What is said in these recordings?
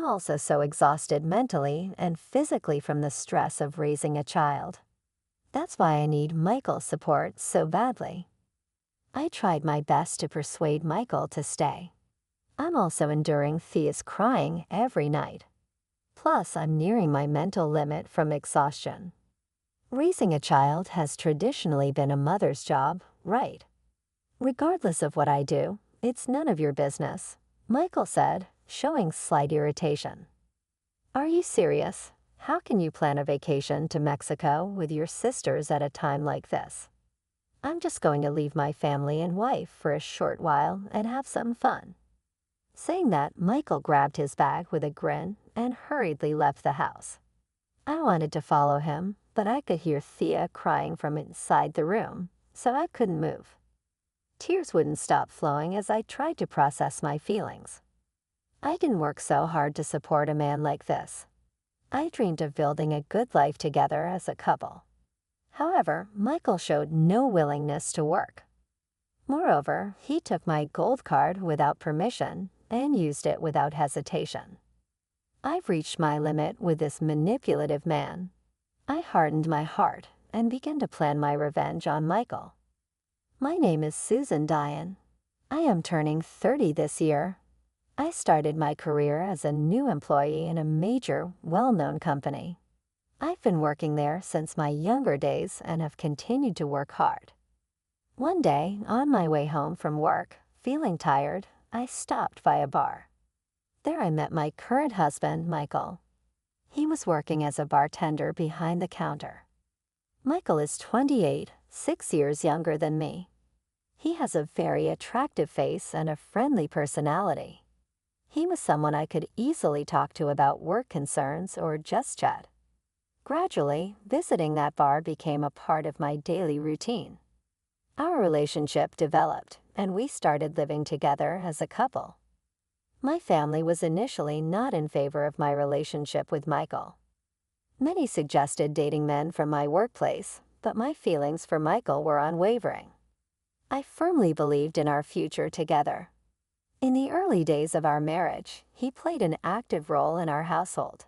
also so exhausted mentally and physically from the stress of raising a child. That's why I need Michael's support so badly. I tried my best to persuade Michael to stay. I'm also enduring Thea's crying every night. Plus, I'm nearing my mental limit from exhaustion. Raising a child has traditionally been a mother's job, right? Regardless of what I do, it's none of your business, Michael said, showing slight irritation. Are you serious? How can you plan a vacation to Mexico with your sisters at a time like this? I'm just going to leave my family and wife for a short while and have some fun. Saying that, Michael grabbed his bag with a grin and hurriedly left the house. I wanted to follow him, but I could hear Thea crying from inside the room, so I couldn't move. Tears wouldn't stop flowing as I tried to process my feelings. I didn't work so hard to support a man like this. I dreamed of building a good life together as a couple. However, Michael showed no willingness to work. Moreover, he took my gold card without permission and used it without hesitation. I've reached my limit with this manipulative man. I hardened my heart and began to plan my revenge on Michael. My name is Susan Diane. I am turning 30 this year. I started my career as a new employee in a major, well-known company. I've been working there since my younger days and have continued to work hard. One day, on my way home from work, feeling tired, I stopped by a bar. There I met my current husband, Michael. He was working as a bartender behind the counter. Michael is 28, 6 years younger than me. He has a very attractive face and a friendly personality. He was someone I could easily talk to about work concerns or just chat. Gradually, visiting that bar became a part of my daily routine. Our relationship developed, and we started living together as a couple. My family was initially not in favor of my relationship with Michael. Many suggested dating men from my workplace, but my feelings for Michael were unwavering. I firmly believed in our future together. In the early days of our marriage, he played an active role in our household.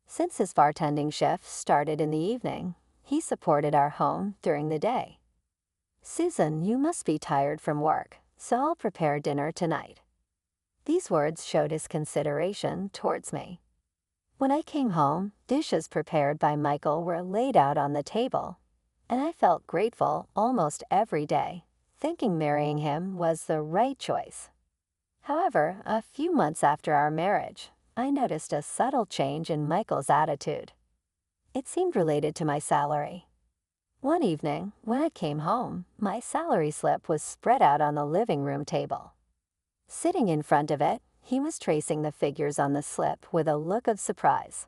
Since his bartending shift started in the evening, he supported our home during the day. Susan, you must be tired from work, so I'll prepare dinner tonight. These words showed his consideration towards me. When I came home, dishes prepared by Michael were laid out on the table, and I felt grateful almost every day, thinking marrying him was the right choice. However, a few months after our marriage, I noticed a subtle change in Michael's attitude. It seemed related to my salary. One evening, when I came home, my salary slip was spread out on the living room table. Sitting in front of it, he was tracing the figures on the slip with a look of surprise.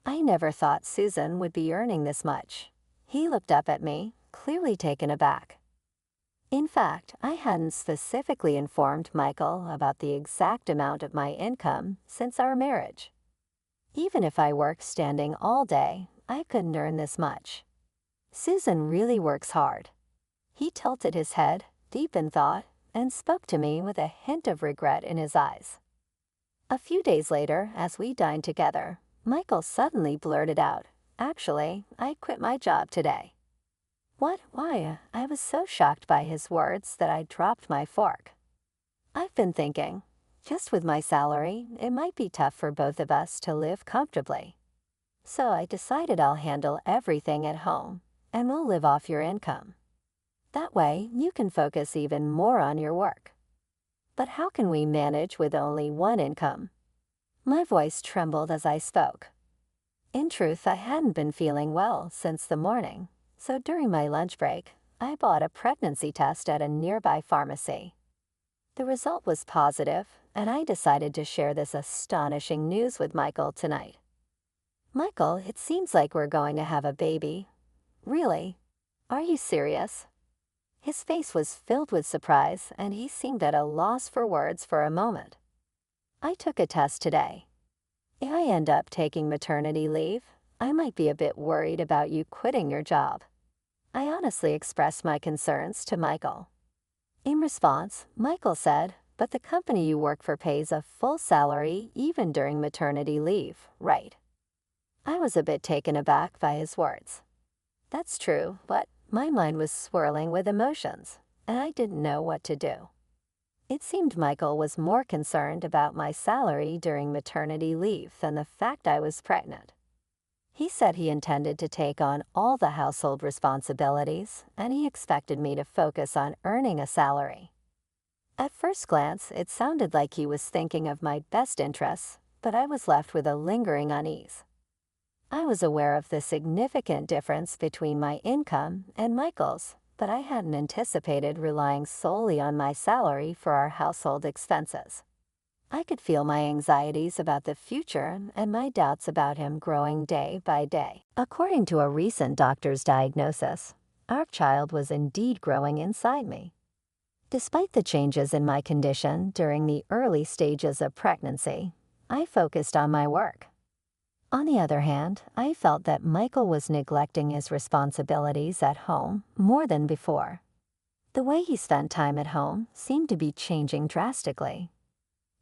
I never thought Susan would be earning this much. He looked up at me, clearly taken aback. In fact, I hadn't specifically informed Michael about the exact amount of my income since our marriage. Even if I worked standing all day, I couldn't earn this much. Susan really works hard. He tilted his head, deep in thought, and spoke to me with a hint of regret in his eyes. A few days later, as we dined together, Michael suddenly blurted out, "Actually, I quit my job today." What? Why? I was so shocked by his words that I dropped my fork. I've been thinking, just with my salary, it might be tough for both of us to live comfortably. So I decided I'll handle everything at home, and we'll live off your income. That way, you can focus even more on your work. But how can we manage with only one income? My voice trembled as I spoke. In truth, I hadn't been feeling well since the morning, so during my lunch break, I bought a pregnancy test at a nearby pharmacy. The result was positive, and I decided to share this astonishing news with Michael tonight. "Michael, it seems like we're going to have a baby." "Really? Are you serious?" His face was filled with surprise, and he seemed at a loss for words for a moment. "I took a test today. If I end up taking maternity leave, I might be a bit worried about you quitting your job." I honestly expressed my concerns to Michael. In response, Michael said, but the company you work for pays a full salary even during maternity leave, right? I was a bit taken aback by his words. That's true, but my mind was swirling with emotions, and I didn't know what to do. It seemed Michael was more concerned about my salary during maternity leave than the fact I was pregnant. He said he intended to take on all the household responsibilities, and he expected me to focus on earning a salary. At first glance, it sounded like he was thinking of my best interests, but I was left with a lingering unease. I was aware of the significant difference between my income and Michael's, but I hadn't anticipated relying solely on my salary for our household expenses. I could feel my anxieties about the future and my doubts about him growing day by day. According to a recent doctor's diagnosis, our child was indeed growing inside me. Despite the changes in my condition during the early stages of pregnancy, I focused on my work. On the other hand, I felt that Michael was neglecting his responsibilities at home more than before. The way he spent time at home seemed to be changing drastically.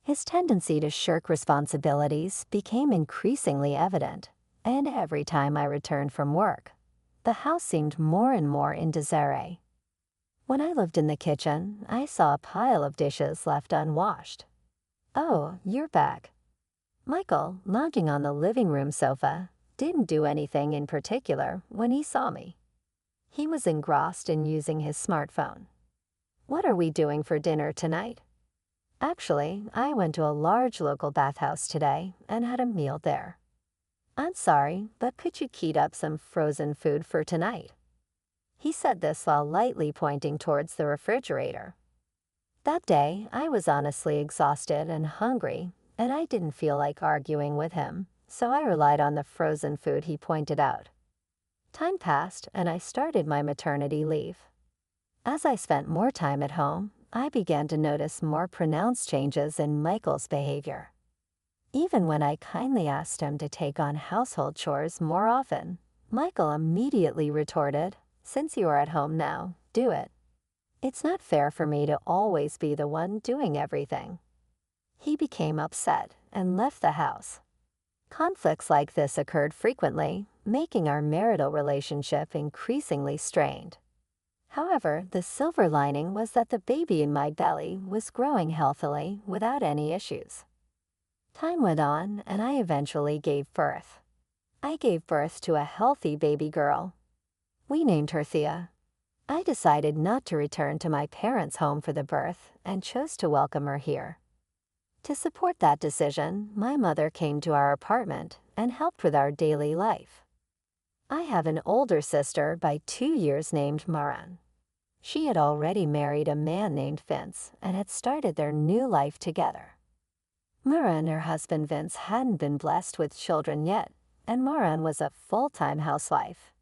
His tendency to shirk responsibilities became increasingly evident, and every time I returned from work, the house seemed more and more in disarray. When I lived in the kitchen, I saw a pile of dishes left unwashed. "Oh, you're back." Michael, lounging on the living room sofa, didn't do anything in particular when he saw me. He was engrossed in using his smartphone. "What are we doing for dinner tonight?" "Actually, I went to a large local bathhouse today and had a meal there." "I'm sorry, but could you heat up some frozen food for tonight?" He said this while lightly pointing towards the refrigerator. That day, I was honestly exhausted and hungry, and I didn't feel like arguing with him, so I relied on the frozen food he pointed out. Time passed, and I started my maternity leave. As I spent more time at home, I began to notice more pronounced changes in Michael's behavior. Even when I kindly asked him to take on household chores more often, Michael immediately retorted, "Since you are at home now, do it. It's not fair for me to always be the one doing everything." He became upset and left the house. Conflicts like this occurred frequently, making our marital relationship increasingly strained. However, the silver lining was that the baby in my belly was growing healthily without any issues. Time went on, and I eventually gave birth. I gave birth to a healthy baby girl. We named her Thea. I decided not to return to my parents' home for the birth and chose to welcome her here. To support that decision, my mother came to our apartment and helped with our daily life. I have an older sister by 2 years named Maran. She had already married a man named Vince and had started their new life together. Maran and her husband Vince hadn't been blessed with children yet, and Maran was a full-time housewife.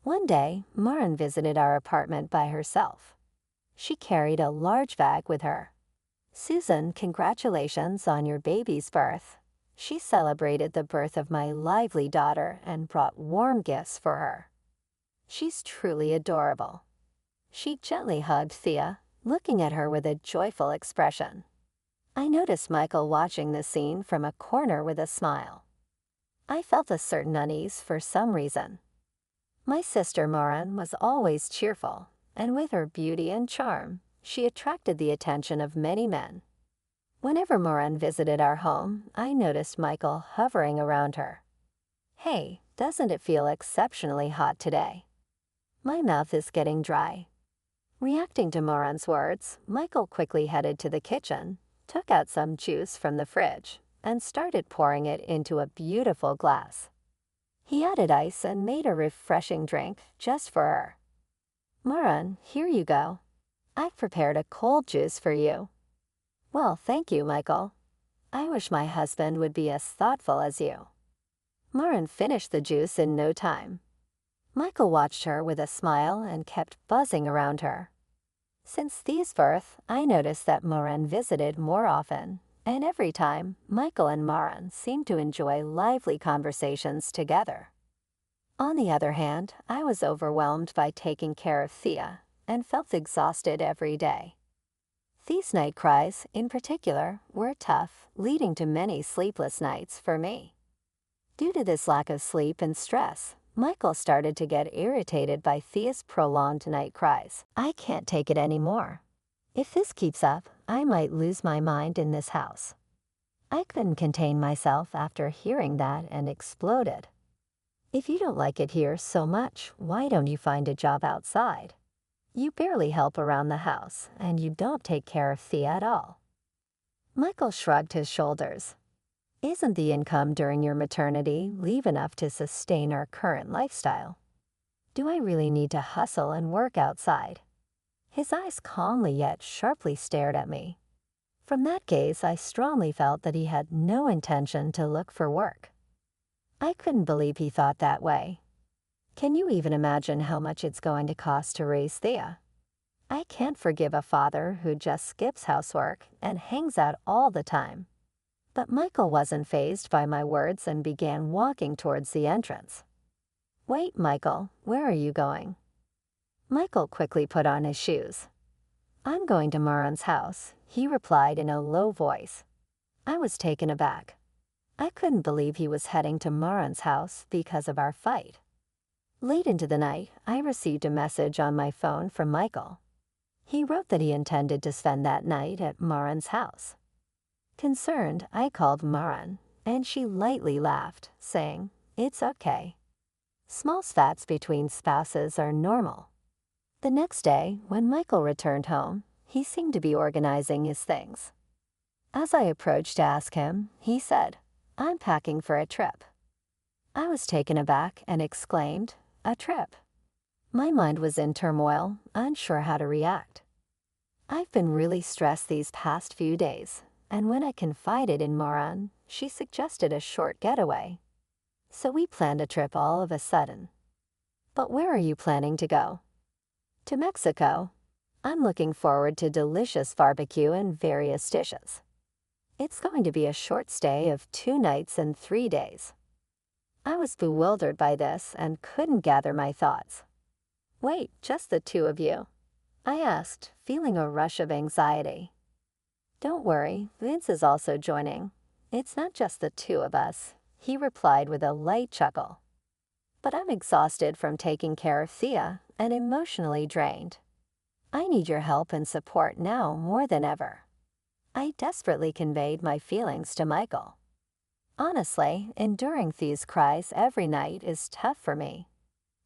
One day, Maran visited our apartment by herself. She carried a large bag with her. "Susan, congratulations on your baby's birth." She celebrated the birth of my lively daughter and brought warm gifts for her. "She's truly adorable." She gently hugged Thea, looking at her with a joyful expression. I noticed Michael watching the scene from a corner with a smile. I felt a certain unease for some reason. My sister Maran was always cheerful, and with her beauty and charm, she attracted the attention of many men. Whenever Maran visited our home, I noticed Michael hovering around her. "Hey, doesn't it feel exceptionally hot today? My mouth is getting dry." Reacting to Maran's words, Michael quickly headed to the kitchen, took out some juice from the fridge, and started pouring it into a beautiful glass. He added ice and made a refreshing drink just for her. "Maran, here you go. I've prepared a cold juice for you." "Well, thank you, Michael. I wish my husband would be as thoughtful as you." Maran finished the juice in no time. Michael watched her with a smile and kept buzzing around her. Since Thea's birth, I noticed that Maran visited more often, and every time, Michael and Maran seemed to enjoy lively conversations together. On the other hand, I was overwhelmed by taking care of Thea and felt exhausted every day. These night cries, in particular, were tough, leading to many sleepless nights for me. Due to this lack of sleep and stress, Michael started to get irritated by Thea's prolonged night cries. I can't take it anymore. If this keeps up, I might lose my mind in this house. I couldn't contain myself after hearing that and exploded. If you don't like it here so much, why don't you find a job outside? You barely help around the house, and you don't take care of Thea at all. Michael shrugged his shoulders. Isn't the income during your maternity leave enough to sustain our current lifestyle? Do I really need to hustle and work outside? His eyes calmly yet sharply stared at me. From that gaze, I strongly felt that he had no intention to look for work. I couldn't believe he thought that way. Can you even imagine how much it's going to cost to raise Thea? I can't forgive a father who just skips housework and hangs out all the time. But Michael wasn't fazed by my words and began walking towards the entrance. Wait, Michael, where are you going? Michael quickly put on his shoes. I'm going to Maran's house, he replied in a low voice. I was taken aback. I couldn't believe he was heading to Maran's house because of our fight. Late into the night, I received a message on my phone from Michael. He wrote that he intended to spend that night at Maran's house. Concerned, I called Maran, and she lightly laughed, saying, "It's okay. Small spats between spouses are normal." The next day, when Michael returned home, he seemed to be organizing his things. As I approached to ask him, he said, "I'm packing for a trip." I was taken aback and exclaimed, "A trip?" My mind was in turmoil, unsure how to react. I've been really stressed these past few days, and when I confided in Maran, she suggested a short getaway. So we planned a trip all of a sudden. But where are you planning to go? To Mexico. I'm looking forward to delicious barbecue and various dishes. It's going to be a short stay of 2 nights and 3 days. I was bewildered by this and couldn't gather my thoughts. Wait, just the 2 of you? I asked, feeling a rush of anxiety. Don't worry, Vince is also joining. It's not just the 2 of us, he replied with a light chuckle. But I'm exhausted from taking care of Thea and emotionally drained. I need your help and support now more than ever. I desperately conveyed my feelings to Michael. Honestly, enduring Thea's cries every night is tough for me.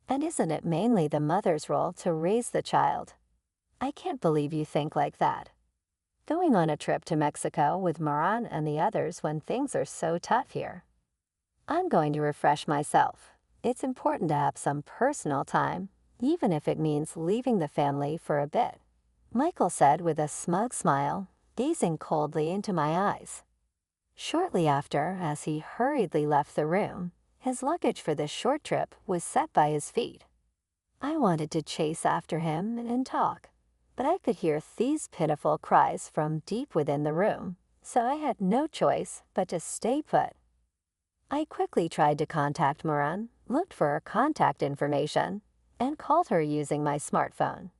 And isn't it mainly the mother's role to raise the child? I can't believe you think like that. Going on a trip to Mexico with Maran and the others when things are so tough here. I'm going to refresh myself. It's important to have some personal time, even if it means leaving the family for a bit, Michael said with a smug smile, gazing coldly into my eyes. Shortly after, as he hurriedly left the room, his luggage for this short trip was set by his feet. I wanted to chase after him and talk, but I could hear Thea's pitiful cries from deep within the room, so I had no choice but to stay put. I quickly tried to contact Maran, looked for her contact information, and called her using my smartphone.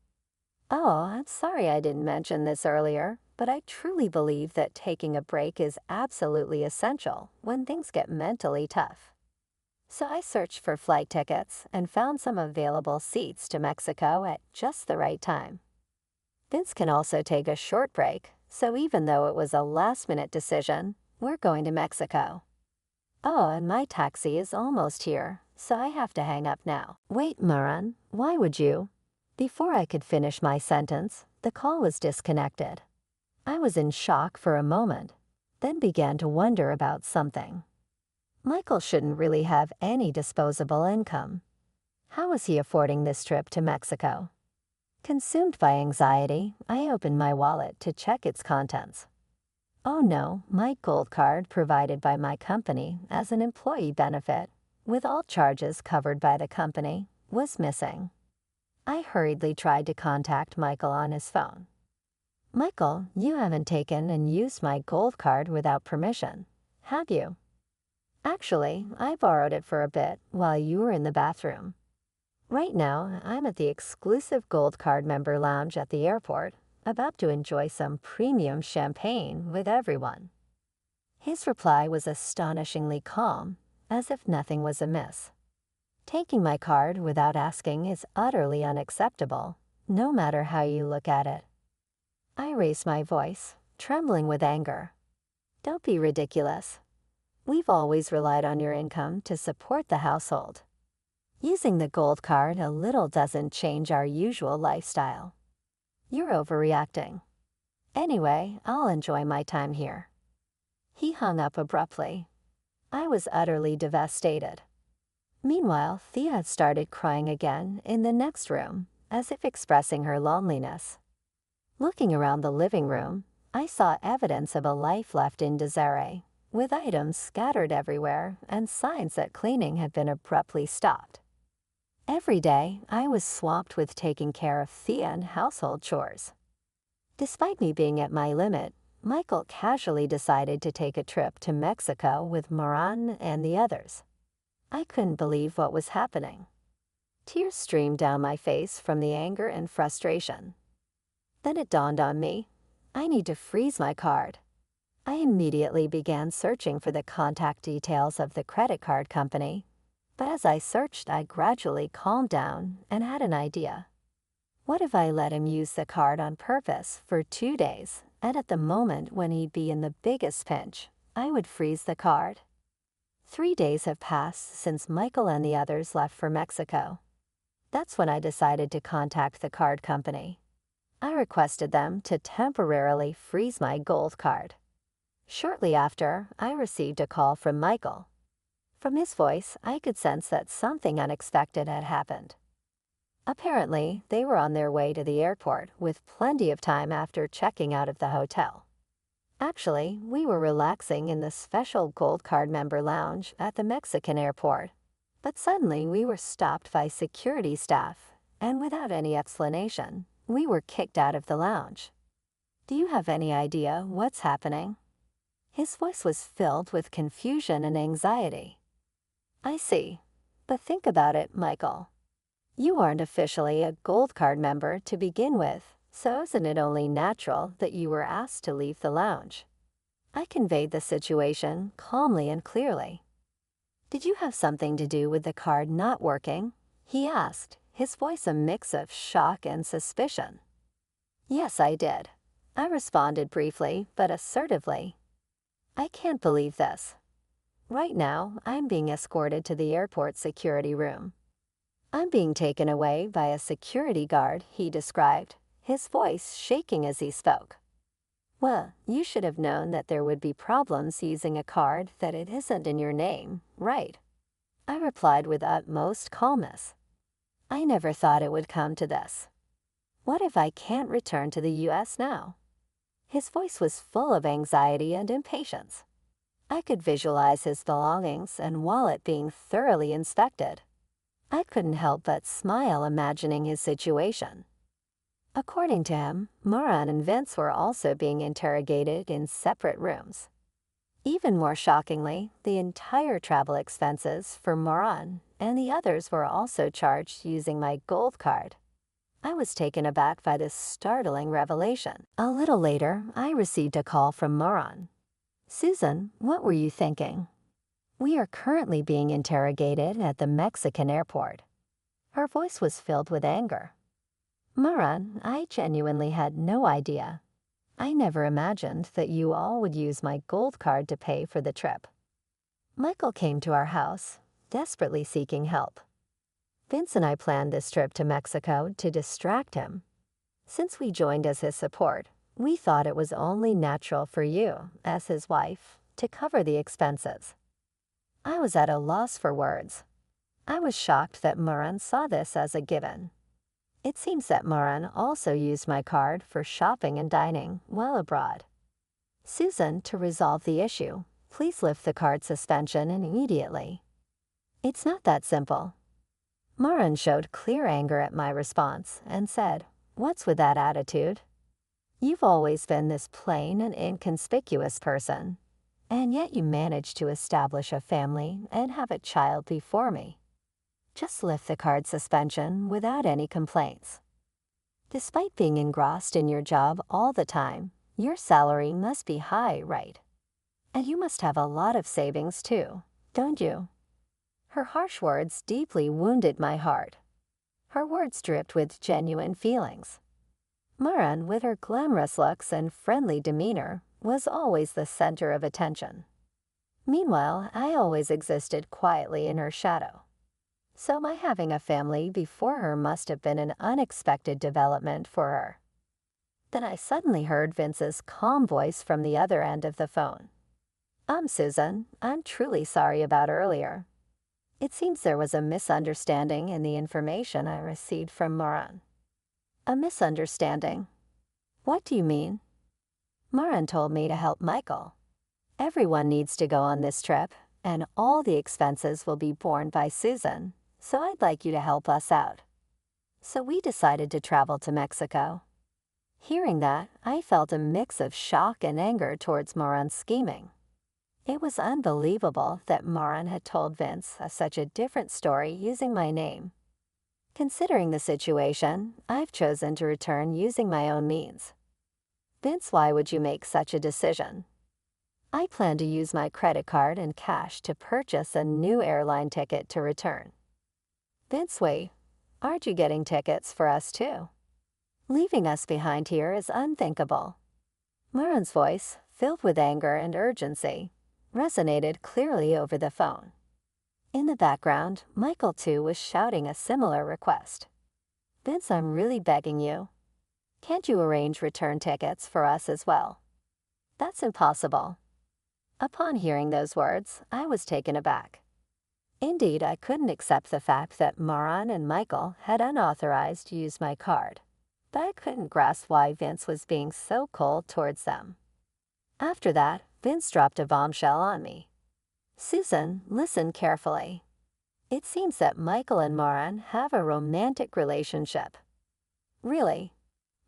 Oh, I'm sorry I didn't mention this earlier, but I truly believe that taking a break is absolutely essential when things get mentally tough. So I searched for flight tickets and found some available seats to Mexico at just the right time. Vince can also take a short break, so even though it was a last-minute decision, we're going to Mexico. Oh, and my taxi is almost here, so I have to hang up now. Wait, Maran, why would you? Before I could finish my sentence, the call was disconnected. I was in shock for a moment, then began to wonder about something. Michael shouldn't really have any disposable income. How was he affording this trip to Mexico? Consumed by anxiety, I opened my wallet to check its contents. Oh no, my gold card provided by my company as an employee benefit, with all charges covered by the company, was missing. I hurriedly tried to contact Michael on his phone. Michael, you haven't taken and used my gold card without permission, have you? Actually, I borrowed it for a bit while you were in the bathroom. Right now, I'm at the exclusive Gold Card member lounge at the airport, about to enjoy some premium champagne with everyone. His reply was astonishingly calm, as if nothing was amiss. Taking my card without asking is utterly unacceptable, no matter how you look at it. I raised my voice, trembling with anger. Don't be ridiculous. We've always relied on your income to support the household. Using the gold card a little doesn't change our usual lifestyle. You're overreacting. Anyway, I'll enjoy my time here. He hung up abruptly. I was utterly devastated. Meanwhile, Thea started crying again in the next room, as if expressing her loneliness. Looking around the living room, I saw evidence of a life left in disarray, with items scattered everywhere and signs that cleaning had been abruptly stopped. Every day, I was swamped with taking care of Thea and household chores. Despite me being at my limit, Michael casually decided to take a trip to Mexico with Moran and the others. I couldn't believe what was happening. Tears streamed down my face from the anger and frustration. Then it dawned on me, I need to freeze my card. I immediately began searching for the contact details of the credit card company, but as I searched, I gradually calmed down and had an idea. What if I let him use the card on purpose for 2 days, and at the moment when he'd be in the biggest pinch, I would freeze the card? 3 days have passed since Michael and the others left for Mexico. That's when I decided to contact the card company. I requested them to temporarily freeze my gold card. Shortly after, I received a call from Michael. From his voice, I could sense that something unexpected had happened. Apparently, they were on their way to the airport with plenty of time after checking out of the hotel. Actually, we were relaxing in the special Gold Card member lounge at the Mexican airport, but suddenly we were stopped by security staff, and without any explanation, we were kicked out of the lounge. Do you have any idea what's happening? His voice was filled with confusion and anxiety. I see, but think about it, Michael. You aren't officially a Gold Card member to begin with, so isn't it only natural that you were asked to leave the lounge? I conveyed the situation calmly and clearly. Did you have something to do with the card not working? He asked, his voice a mix of shock and suspicion. Yes, I did. I responded briefly but assertively. I can't believe this. Right now, I'm being escorted to the airport security room. I'm being taken away by a security guard, he described, his voice shaking as he spoke. Well, you should have known that there would be problems using a card that it isn't in your name, right? I replied with utmost calmness. I never thought it would come to this. What if I can't return to the U.S. now? His voice was full of anxiety and impatience. I could visualize his belongings and wallet being thoroughly inspected. I couldn't help but smile imagining his situation. According to him, Moran and Vince were also being interrogated in separate rooms. Even more shockingly, the entire travel expenses for Moran and the others were also charged using my gold card. I was taken aback by this startling revelation. A little later, I received a call from Moran. Susan, what were you thinking? We are currently being interrogated at the Mexican airport. Her voice was filled with anger. Moran, I genuinely had no idea. I never imagined that you all would use my gold card to pay for the trip. Michael came to our house, desperately seeking help. Vince and I planned this trip to Mexico to distract him. Since we joined as his support, we thought it was only natural for you, as his wife, to cover the expenses. I was at a loss for words. I was shocked that Moran saw this as a given. It seems that Moran also used my card for shopping and dining while abroad. Susan, to resolve the issue, please lift the card suspension immediately. It's not that simple. Moran showed clear anger at my response and said, "What's with that attitude? You've always been this plain and inconspicuous person, and yet you managed to establish a family and have a child before me. Just lift the card suspension without any complaints." Despite being engrossed in your job all the time, your salary must be high, right? And you must have a lot of savings too, don't you? Her harsh words deeply wounded my heart. Her words dripped with genuine feelings. Maran, with her glamorous looks and friendly demeanor, was always the center of attention. Meanwhile, I always existed quietly in her shadow. So my having a family before her must have been an unexpected development for her. Then I suddenly heard Vince's calm voice from the other end of the phone. Susan, I'm truly sorry about earlier. It seems there was a misunderstanding in the information I received from Maran." "A misunderstanding? What do you mean?" "Maran told me to help Michael. Everyone needs to go on this trip, and all the expenses will be borne by Susan, so I'd like you to help us out." So we decided to travel to Mexico. Hearing that, I felt a mix of shock and anger towards Maran's scheming. It was unbelievable that Maran had told Vince such a different story using my name. Considering the situation, I've chosen to return using my own means. "Vince, why would you make such a decision?" "I plan to use my credit card and cash to purchase a new airline ticket to return." "Vince, wait, aren't you getting tickets for us too? Leaving us behind here is unthinkable." Maran's voice, filled with anger and urgency, resonated clearly over the phone. In the background, Michael too was shouting a similar request. "Vince, I'm really begging you. Can't you arrange return tickets for us as well?" "That's impossible." Upon hearing those words, I was taken aback. Indeed, I couldn't accept the fact that Maran and Michael had unauthorized used my card, but I couldn't grasp why Vince was being so cold towards them. After that, Vince dropped a bombshell on me. "Susan, listen carefully. It seems that Michael and Maran have a romantic relationship." "Really?"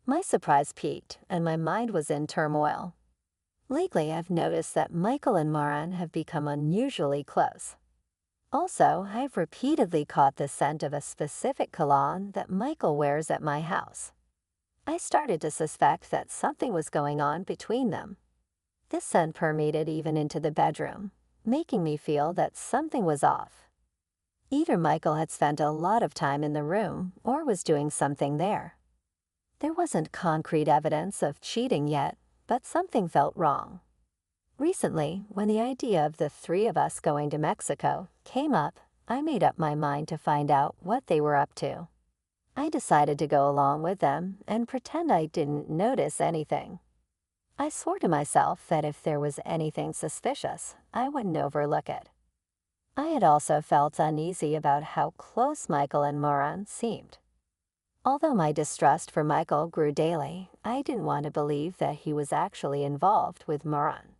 My surprise peaked, and my mind was in turmoil. Lately, I've noticed that Michael and Maran have become unusually close. Also, I've repeatedly caught the scent of a specific cologne that Michael wears at my house. I started to suspect that something was going on between them. This scent permeated even into the bedroom, making me feel that something was off. Either Michael had spent a lot of time in the room or was doing something there. There wasn't concrete evidence of cheating yet, but something felt wrong. Recently, when the idea of the three of us going to Mexico came up, I made up my mind to find out what they were up to. I decided to go along with them and pretend I didn't notice anything. I swore to myself that if there was anything suspicious, I wouldn't overlook it. I had also felt uneasy about how close Michael and Maran seemed. Although my distrust for Michael grew daily, I didn't want to believe that he was actually involved with Maran.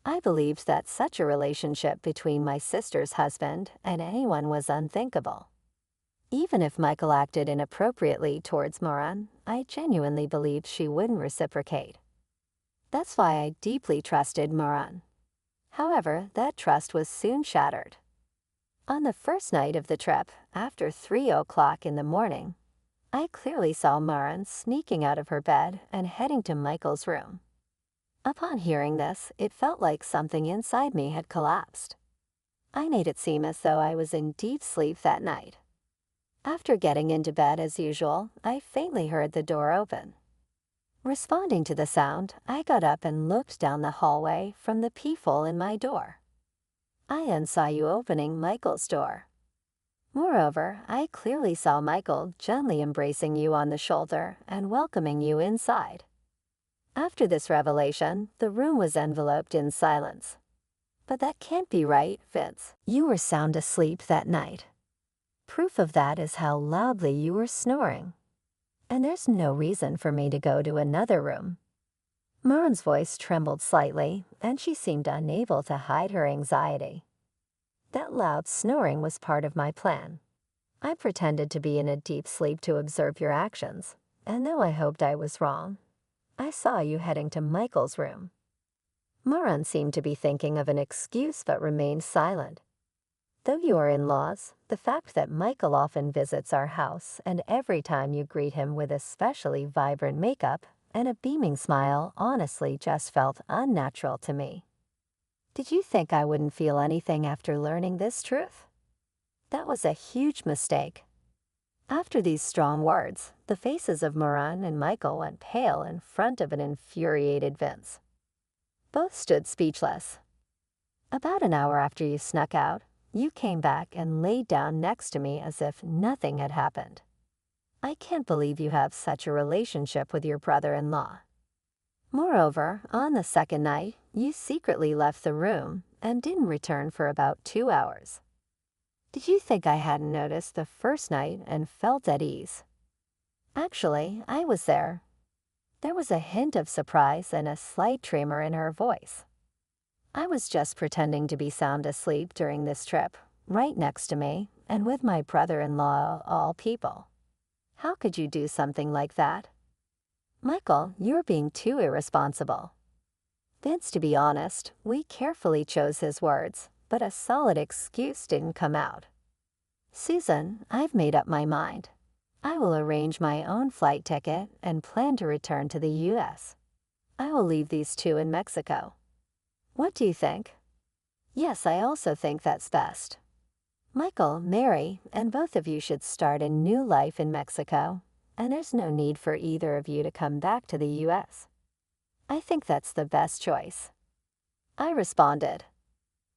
I believed that such a relationship between my sister's husband and anyone was unthinkable. Even if Michael acted inappropriately towards Maran, I genuinely believed she wouldn't reciprocate. That's why I deeply trusted Maran. However, that trust was soon shattered. On the first night of the trip, after 3 o'clock in the morning, I clearly saw Maran sneaking out of her bed and heading to Michael's room. Upon hearing this, it felt like something inside me had collapsed. I made it seem as though I was in deep sleep that night. After getting into bed as usual, I faintly heard the door open. Responding to the sound, I got up and looked down the hallway from the peephole in my door. I then saw you opening Michael's door. Moreover, I clearly saw Michael gently embracing you on the shoulder and welcoming you inside. After this revelation, the room was enveloped in silence. "But that can't be right, Vince. You were sound asleep that night. Proof of that is how loudly you were snoring. And there's no reason for me to go to another room." Maran's voice trembled slightly, and she seemed unable to hide her anxiety. That loud snoring was part of my plan. I pretended to be in a deep sleep to observe your actions, and though I hoped I was wrong, I saw you heading to Michael's room. Maran seemed to be thinking of an excuse but remained silent. Though you are in-laws, the fact that Michael often visits our house and every time you greet him with especially vibrant makeup and a beaming smile honestly just felt unnatural to me. Did you think I wouldn't feel anything after learning this truth? That was a huge mistake. After these strong words, the faces of Moran and Michael went pale in front of an infuriated Vince. Both stood speechless. About an hour after you snuck out, you came back and laid down next to me as if nothing had happened. I can't believe you have such a relationship with your brother-in-law. Moreover, on the second night, you secretly left the room and didn't return for about 2 hours. Did you think I hadn't noticed the first night and felt at ease? Actually, I was there. There was a hint of surprise and a slight tremor in her voice. I was just pretending to be sound asleep during this trip, right next to me, and with my brother-in-law, all people. How could you do something like that? Michael, you're being too irresponsible. Vince, to be honest, we carefully chose his words, but a solid excuse didn't come out. Susan, I've made up my mind. I will arrange my own flight ticket and plan to return to the U.S. I will leave these two in Mexico. What do you think? Yes, I also think that's best. Michael, Mary, and both of you should start a new life in Mexico, and there's no need for either of you to come back to the U.S. I think that's the best choice. I responded.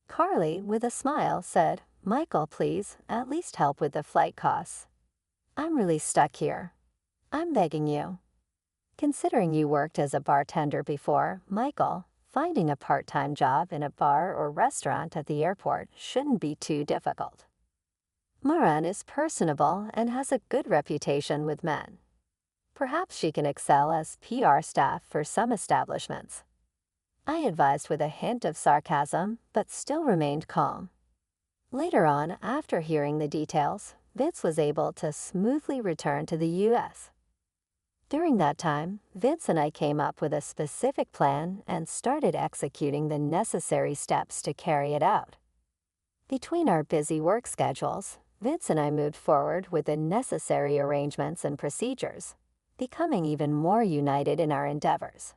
Carly, with a smile, said, Michael, please, at least help with the flight costs. I'm really stuck here. I'm begging you. Considering you worked as a bartender before, Michael, finding a part-time job in a bar or restaurant at the airport shouldn't be too difficult. Moran is personable and has a good reputation with men. Perhaps she can excel as PR staff for some establishments. I advised with a hint of sarcasm, but still remained calm. Later on, after hearing the details, Vince was able to smoothly return to the U.S. During that time, Vince and I came up with a specific plan and started executing the necessary steps to carry it out. Between our busy work schedules, Vince and I moved forward with the necessary arrangements and procedures, becoming even more united in our endeavors.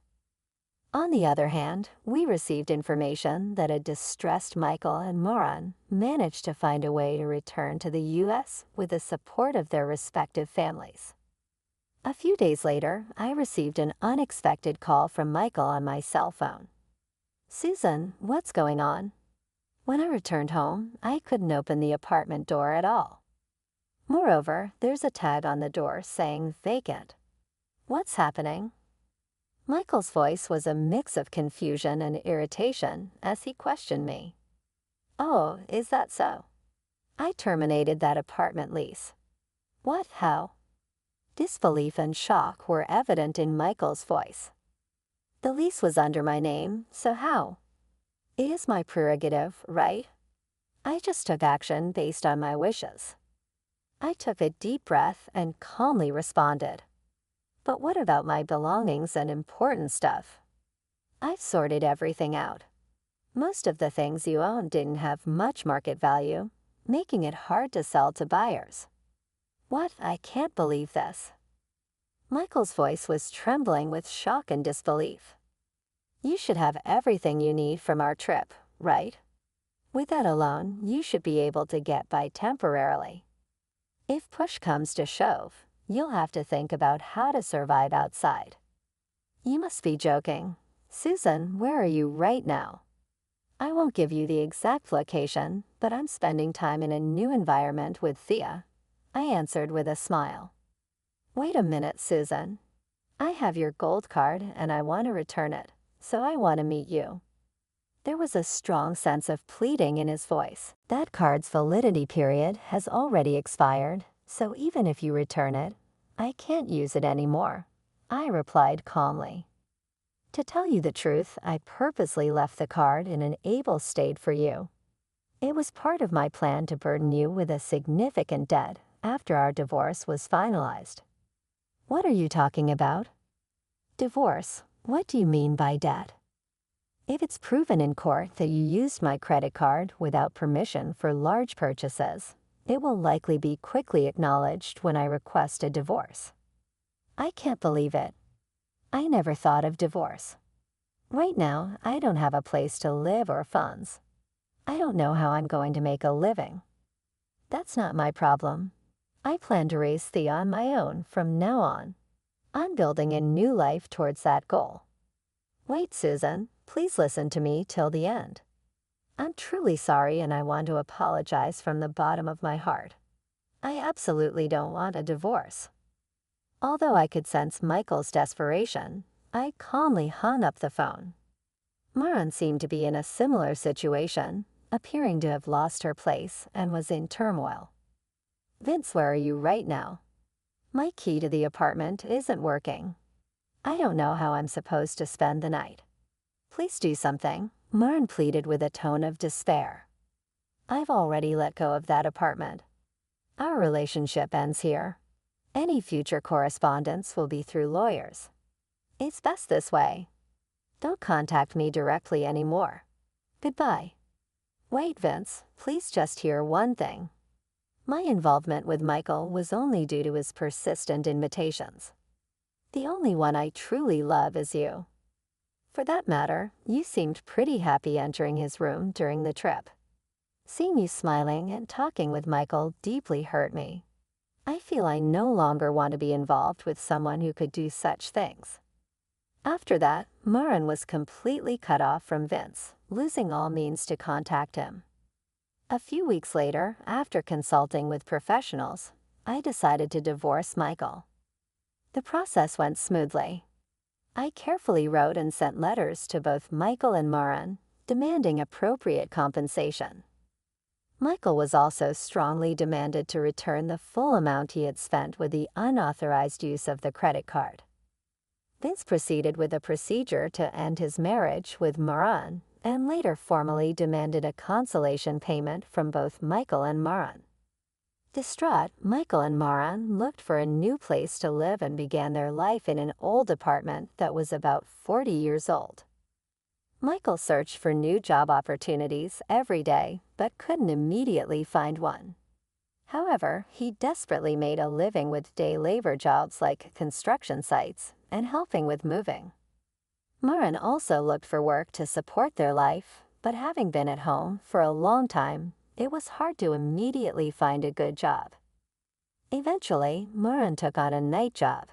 On the other hand, we received information that a distressed Michael and Moran managed to find a way to return to the U.S. with the support of their respective families. A few days later, I received an unexpected call from Michael on my cell phone. Susan, what's going on? When I returned home, I couldn't open the apartment door at all. Moreover, there's a tag on the door saying vacant. What's happening? Michael's voice was a mix of confusion and irritation as he questioned me. Oh, is that so? I terminated that apartment lease. What? How? Disbelief and shock were evident in Michael's voice. The lease was under my name, so how? It is my prerogative, right? I just took action based on my wishes. I took a deep breath and calmly responded. But what about my belongings and important stuff? I've sorted everything out. Most of the things you own didn't have much market value, making it hard to sell to buyers. What? I can't believe this. Michael's voice was trembling with shock and disbelief. You should have everything you need from our trip, right? With that alone, you should be able to get by temporarily. If push comes to shove, you'll have to think about how to survive outside. You must be joking. Susan, where are you right now? I won't give you the exact location, but I'm spending time in a new environment with Thea, I answered with a smile. Wait a minute, Susan. I have your gold card and I want to return it, so I want to meet you. There was a strong sense of pleading in his voice. That card's validity period has already expired, so even if you return it, I can't use it anymore, I replied calmly. To tell you the truth, I purposely left the card in an able state for you. It was part of my plan to burden you with a significant debt after our divorce was finalized. What are you talking about? Divorce? What do you mean by debt? If it's proven in court that you used my credit card without permission for large purchases, it will likely be quickly acknowledged when I request a divorce. I can't believe it. I never thought of divorce. Right now, I don't have a place to live or funds. I don't know how I'm going to make a living. That's not my problem. I plan to raise Thea on my own from now on. I'm building a new life towards that goal. Wait, Susan, please listen to me till the end. I'm truly sorry and I want to apologize from the bottom of my heart. I absolutely don't want a divorce. Although I could sense Michael's desperation, I calmly hung up the phone. Maran seemed to be in a similar situation, appearing to have lost her place and was in turmoil. Vince, where are you right now? My key to the apartment isn't working. I don't know how I'm supposed to spend the night. Please do something, Maran pleaded with a tone of despair. I've already let go of that apartment. Our relationship ends here. Any future correspondence will be through lawyers. It's best this way. Don't contact me directly anymore. Goodbye. Wait, Vince, please just hear one thing. My involvement with Michael was only due to his persistent invitations. The only one I truly love is you. For that matter, you seemed pretty happy entering his room during the trip. Seeing you smiling and talking with Michael deeply hurt me. I feel I no longer want to be involved with someone who could do such things. After that, Maran was completely cut off from Vince, losing all means to contact him. A few weeks later, after consulting with professionals, I decided to divorce Michael. The process went smoothly. I carefully wrote and sent letters to both Michael and Maran, demanding appropriate compensation. Michael was also strongly demanded to return the full amount he had spent with the unauthorized use of the credit card. Vince proceeded with a procedure to end his marriage with Maran and later formally demanded a consolation payment from both Michael and Maran. Distraught, Michael and Maran looked for a new place to live and began their life in an old apartment that was about 40 years old. Michael searched for new job opportunities every day but couldn't immediately find one. However, he desperately made a living with day labor jobs like construction sites and helping with moving. Maran also looked for work to support their life, but having been at home for a long time, it was hard to immediately find a good job. Eventually, Maran took on a night job.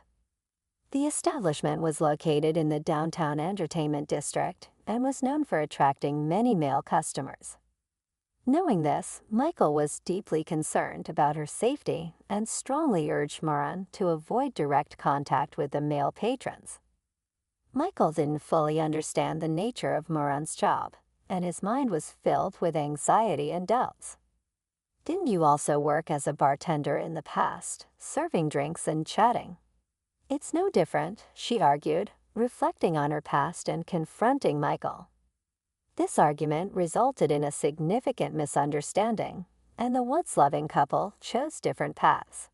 The establishment was located in the downtown entertainment district and was known for attracting many male customers. Knowing this, Michael was deeply concerned about her safety and strongly urged Maran to avoid direct contact with the male patrons. Michael didn't fully understand the nature of Maran's job, and his mind was filled with anxiety and doubts. Didn't you also work as a bartender in the past, serving drinks and chatting? It's no different, she argued, reflecting on her past and confronting Michael. This argument resulted in a significant misunderstanding, and the once-loving couple chose different paths.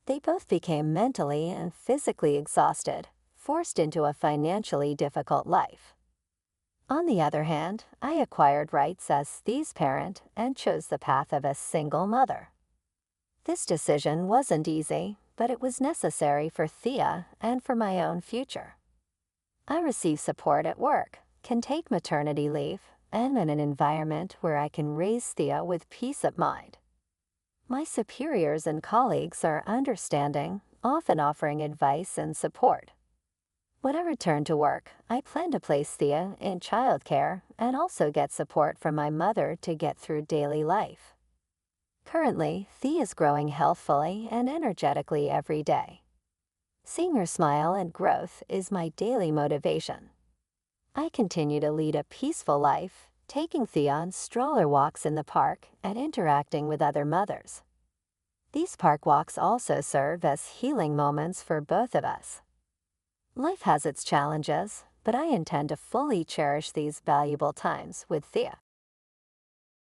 They both became mentally and physically exhausted, forced into a financially difficult life. On the other hand, I acquired rights as Thea's parent and chose the path of a single mother. This decision wasn't easy, but it was necessary for Thea and for my own future. I receive support at work, can take maternity leave, and in an environment where I can raise Thea with peace of mind. My superiors and colleagues are understanding, often offering advice and support. When I return to work, I plan to place Thea in childcare and also get support from my mother to get through daily life. Currently, Thea is growing healthfully and energetically every day. Seeing her smile and growth is my daily motivation. I continue to lead a peaceful life, taking Thea on stroller walks in the park and interacting with other mothers. These park walks also serve as healing moments for both of us. Life has its challenges, but I intend to fully cherish these valuable times with Thea.